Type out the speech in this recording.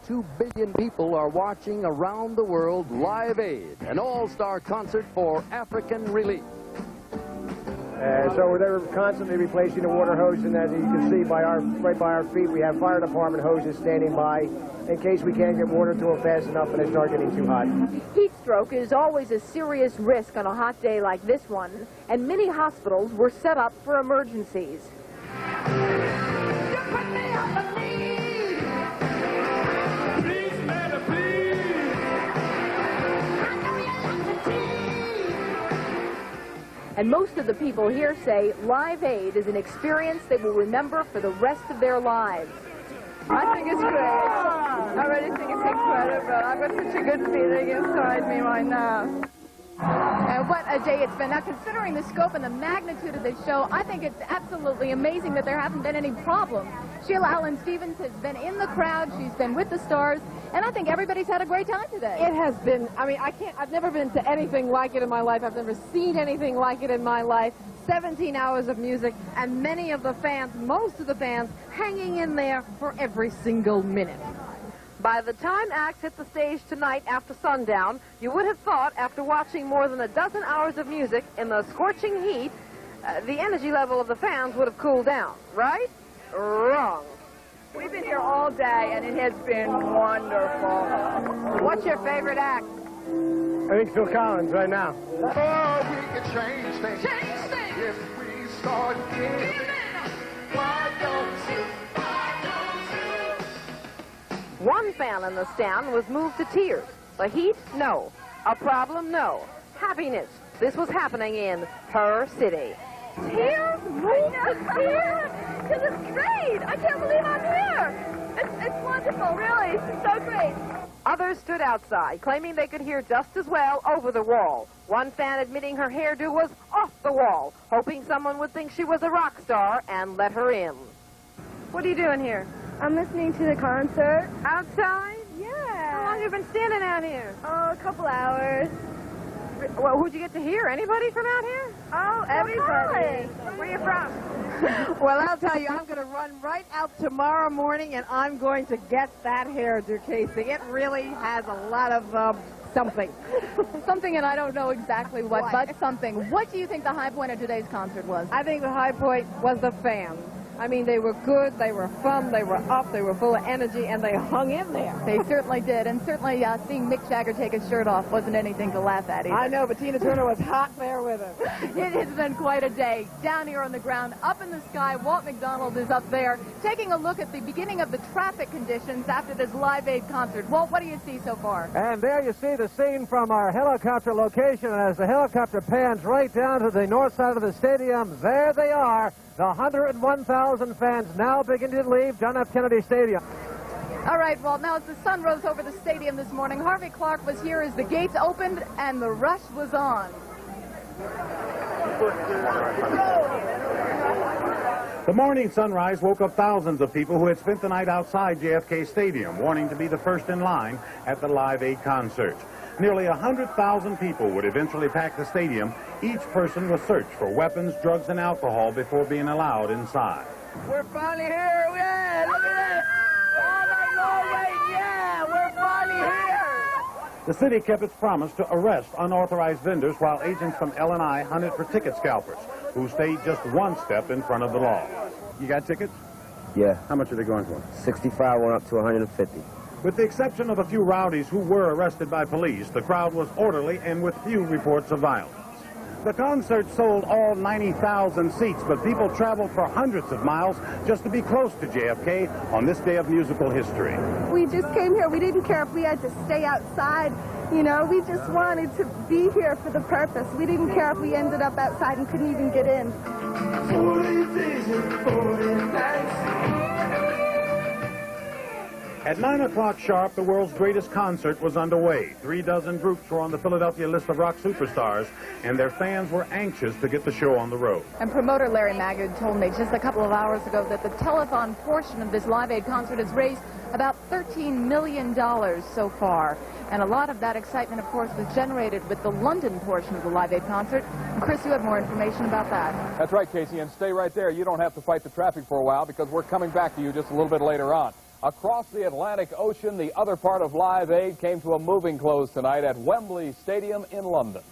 2 billion people are watching around the world Live Aid, an all-star concert for African relief. So they're constantly replacing the water hose, and as you can see right by our feet, we have fire department hoses standing by in case we can't get water to them fast enough and they start getting too hot. Heat stroke is always a serious risk on a hot day like this one, and many hospitals were set up for emergencies. And most of the people here say Live Aid is an experience they will remember for the rest of their lives. I think it's great. I really think it's incredible. I've got such a good feeling inside me right now. And what a day it's been. Now, considering the scope and the magnitude of this show, I think it's absolutely amazing that there haven't been any problems. Sheila Allen-Stevens has been in the crowd. She's been with the stars. And I think everybody's had a great time today. It has been, I mean, I've never been to anything like it in my life. I've never seen anything like it in my life. 17 hours of music, and many of the fans, most of the fans, hanging in there for every single minute. By the time acts hit the stage tonight after sundown, you would have thought, after watching more than a dozen hours of music in the scorching heat, the energy level of the fans would have cooled down, right? Wrong. We've been here all day, and it has been wonderful. What's your favorite act? I think Phil Collins right now. Oh, we can change things. Change things. If we start giving. Why don't you? One fan in the stand was moved to tears. The heat? No. A problem? No. Happiness. This was happening in her city. Tears? Moved to tears? Because it's great. I can't believe I'm here. It's wonderful, really. It's so great. Others stood outside, claiming they could hear just as well over the wall. One fan admitting her hairdo was off the wall, hoping someone would think she was a rock star and let her in. What are you doing here? I'm listening to the concert. Outside? Yeah. How long have you been standing out here? Oh, a couple hours. Well, who'd you get to hear? Anybody from out here? Oh, everybody. Where are you from? Well, I'll tell you, I'm going to run right out tomorrow morning, and I'm going to get that hairdo, Casey. It really has a lot of something. Something, and I don't know exactly what, but something. What do you think the high point of today's concert was? I think the high point was the fans. I mean, they were good, they were fun, they were up, they were full of energy, and they hung in there. They certainly did, and certainly seeing Mick Jagger take his shirt off wasn't anything to laugh at either. I know, but Tina Turner was hot there with him. It has been quite a day. Down here on the ground, up in the sky, Walt McDonald is up there taking a look at the beginning of the traffic conditions after this Live Aid concert. Walt, what do you see so far? And there you see the scene from our helicopter location, and as the helicopter pans right down to the north side of the stadium, there they are. The 101,000 fans now beginning to leave John F. Kennedy Stadium. All right, well, now as the sun rose over the stadium this morning, Harvey Clark was here as the gates opened and the rush was on. The morning sunrise woke up thousands of people who had spent the night outside JFK Stadium, wanting to be the first in line at the Live Aid concert. Nearly 100,000 people would eventually pack the stadium. Each person was searched for weapons, drugs, and alcohol before being allowed inside. We're finally here. Yeah, look at that. All night long wait. Yeah, we're finally here. The city kept its promise to arrest unauthorized vendors while agents from L&I hunted for ticket scalpers who stayed just one step in front of the law. You got tickets? Yeah. How much are they going for? 65 went up to 150. With the exception of a few rowdies who were arrested by police, the crowd was orderly and with few reports of violence. The concert sold all 90,000 seats, but people traveled for hundreds of miles just to be close to JFK on this day of musical history. We just came here. We didn't care if we had to stay outside. You know, we just wanted to be here for the purpose. We didn't care if we ended up outside and couldn't even get in. 40 days, 40 nights. At 9 o'clock sharp, the world's greatest concert was underway. 36 groups were on the Philadelphia list of rock superstars, and their fans were anxious to get the show on the road. And promoter Larry Magid told me just a couple of hours ago that the telethon portion of this Live Aid concert has raised about $13 million so far. And a lot of that excitement, of course, was generated with the London portion of the Live Aid concert. And Chris, you have more information about that. That's right, Casey, and stay right there. You don't have to fight the traffic for a while because we're coming back to you just a little bit later on. Across the Atlantic Ocean, the other part of Live Aid came to a moving close tonight at Wembley Stadium in London.